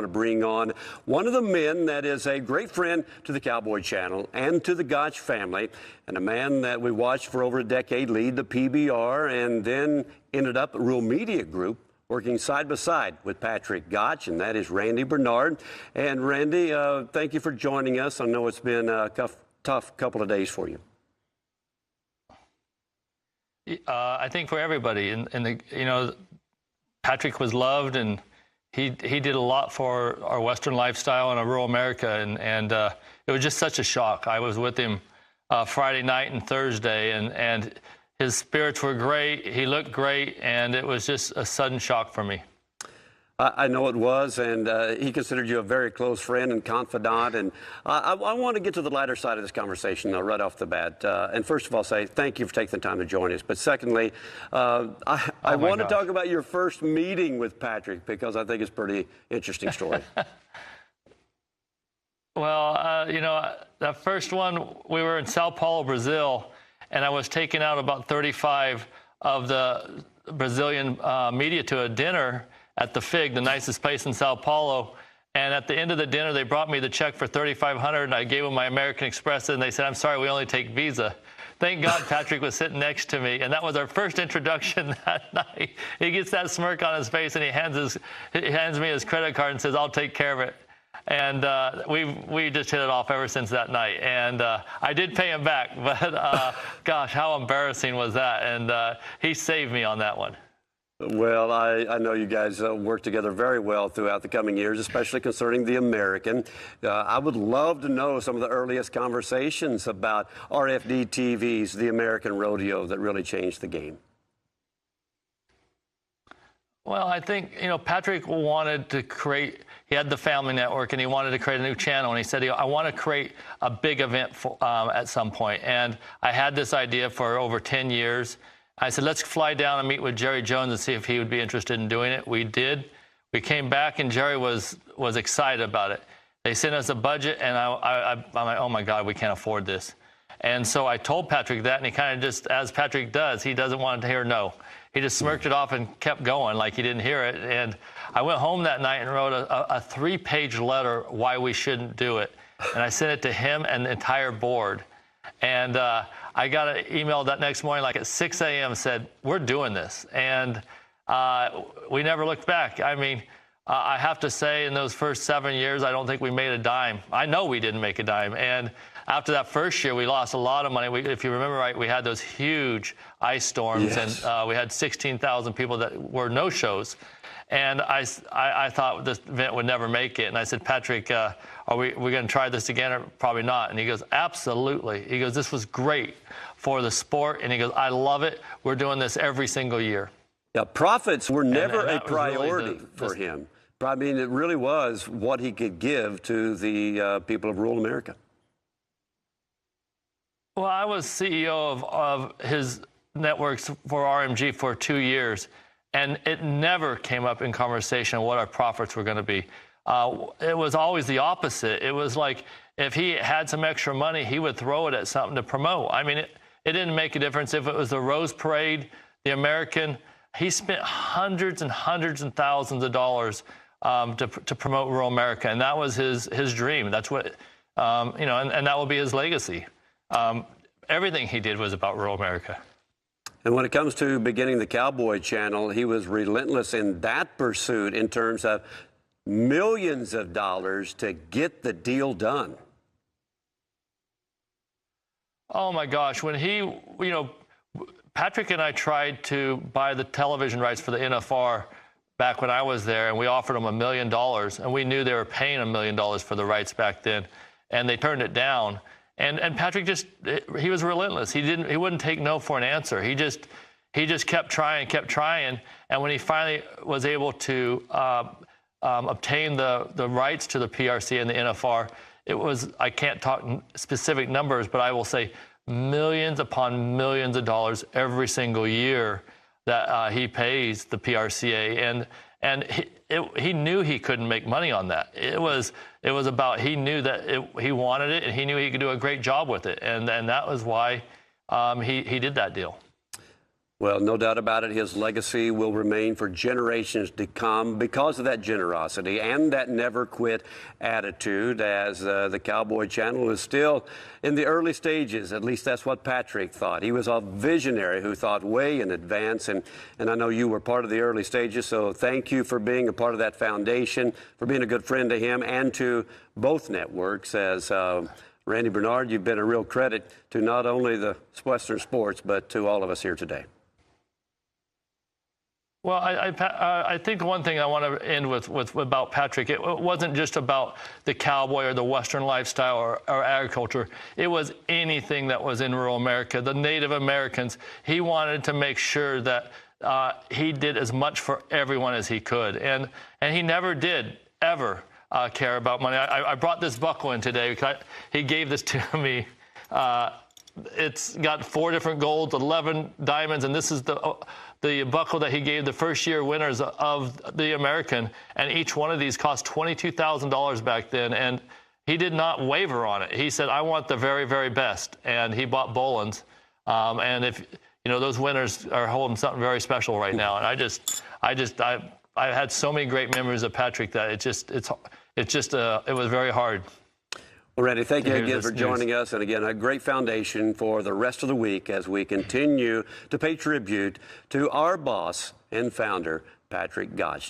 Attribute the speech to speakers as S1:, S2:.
S1: want to bring on one of the men that is a great friend to the Cowboy Channel and to the Gottsch family, and a man that we watched for over a decade lead the PBR and then ended up at Real Media Group, working side by side with Patrick Gottsch, and that is Randy Bernard. And Randy, thank you for joining us. I know it's been a tough couple of days for you.
S2: I think for everybody, Patrick was loved, and he did a lot for our Western lifestyle and our rural America, and it was just such a shock. I was with him Friday night and Thursday, and his spirits were great. He looked great, and it was just a sudden shock for me.
S1: I know it was, and he considered you a very close friend and confidant. And I want to get to the latter side of this conversation, though, right off the bat. And first of all, say thank you for taking the time to join us. But secondly, I want to talk about your first meeting with Patrick, because I think it's a pretty interesting story.
S2: Well, that first one, we were in Sao Paulo, Brazil, and I was taking out about 35 of the Brazilian media to a dinner at the Fig, the nicest place in Sao Paulo. And at the end of the dinner, they brought me the check for $3,500, and I gave them my American Express, and they said, "I'm sorry, we only take Visa." Thank God Patrick was sitting next to me, and that was our first introduction that night. He gets that smirk on his face, and he hands me his credit card and says, "I'll take care of it." And we just hit it off ever since that night. And I did pay him back, but gosh, how embarrassing was that? And he saved me on that one.
S1: Well, I know you guys work together very well throughout the coming years, especially concerning the American. I would love to know some of the earliest conversations about RFD-TV's The American Rodeo that really changed the game.
S2: Well, I think, Patrick wanted to create, he had the Family Network, and he wanted to create a new channel. And he said, I want to create a big event at some point. And I had this idea for over 10 years. I said, let's fly down and meet with Jerry Jones and see if he would be interested in doing it. We did. We came back, and Jerry was excited about it. They sent us a budget, and I'm like, oh, my God, we can't afford this. And so I told Patrick that, and he kind of just, as Patrick does, he doesn't want to hear no. He just smirked it off and kept going like he didn't hear it. And I went home that night and wrote a 3-page letter why we shouldn't do it. And I sent it to him and the entire board. And I got an email that next morning, like at 6 a.m., said, "We're doing this." And we never looked back. I mean, I have to say, in those first 7 years, I don't think we made a dime. I know we didn't make a dime. And after that first year, we lost a lot of money. If you remember right, we had those huge ice storms, yes. And we had 16,000 people that were no-shows. And I thought this event would never make it. And I said, "Patrick, are we going to try this again or probably not?" And he goes, "Absolutely." He goes, "This was great for the sport." And he goes, "I love it. We're doing this every single year."
S1: Yeah, profits were never a priority for him. I mean, it really was what he could give to the people of rural America.
S2: Well, I was CEO of his networks for RMG for 2 years. And it never came up in conversation what our profits were going to be. It was always the opposite. It was like if he had some extra money, he would throw it at something to promote. I mean, it didn't make a difference if it was the Rose Parade, the American. He spent hundreds and hundreds and thousands of dollars to promote rural America, and that was his dream. That's what, and that will be his legacy. Everything he did was about rural America.
S1: And when it comes to beginning the Cowboy Channel, he was relentless in that pursuit in terms of millions of dollars to get the deal done.
S2: Oh, my gosh. When Patrick and I tried to buy the television rights for the NFR back when I was there, and we offered them $1 million, and we knew they were paying $1 million for the rights back then, and they turned it down. And Patrick he was relentless. He wouldn't take no for an answer. He just kept trying. And when he finally was able to obtain the rights to the PRC and the NFR, it was, I can't talk specific numbers, but I will say millions upon millions of dollars every single year that he pays the PRCA. And he knew he couldn't make money on that. It was about, he knew that he wanted it, and he knew he could do a great job with it. And that was why he did that deal.
S1: Well, no doubt about it, his legacy will remain for generations to come because of that generosity and that never quit attitude, as the Cowboy Channel is still in the early stages. At least that's what Patrick thought. He was a visionary who thought way in advance, and I know you were part of the early stages, so thank you for being a part of that foundation, for being a good friend to him and to both networks. As Randy Bernard, you've been a real credit to not only the Western Sports, but to all of us here today.
S2: Well, I think one thing I want to end with about Patrick, it wasn't just about the cowboy or the Western lifestyle or agriculture. It was anything that was in rural America, the Native Americans. He wanted to make sure that he did as much for everyone as he could. And he never did, ever care about money. I brought this buckle in today because he gave this to me. It's got 4 different golds, 11 diamonds, and this is the buckle that he gave the first-year winners of the American, and each one of these cost $22,000 back then, and he did not waver on it. He said, I want the very, very best, and he bought Boland's, and if you know, those winners are holding something very special right now, and I had so many great memories of Patrick that it was very hard.
S1: Well, Randy, thank you again for joining us. And again, a great foundation for the rest of the week as we continue to pay tribute to our boss and founder, Patrick Gottsch.